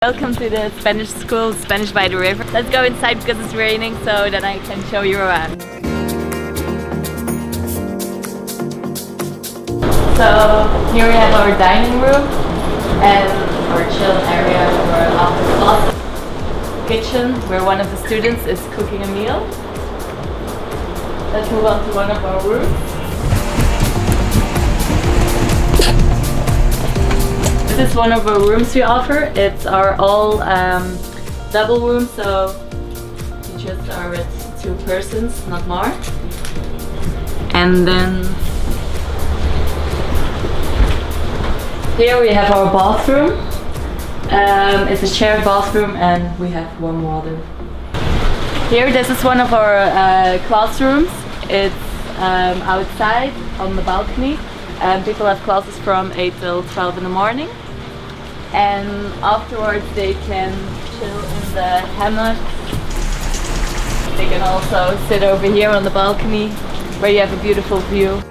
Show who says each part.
Speaker 1: Welcome to the Spanish school, Spanish by the river. Let's go inside because it's raining, so then I can show you around. So here we have our dining room and our chill area for after class. Kitchen, where one of the students is cooking a meal. Let's move on to one of our rooms. This is one of our rooms we offer. It's our all double room, so you just are with 2 persons, not more. And then here we have our bathroom. It's a shared bathroom and we have warm water. Here, this is one of our classrooms. It's outside on the balcony. People have classes from 8 till 12 in the morning. And afterwards they can chill in the hammock. They can also sit over here on the balcony where you have a beautiful view.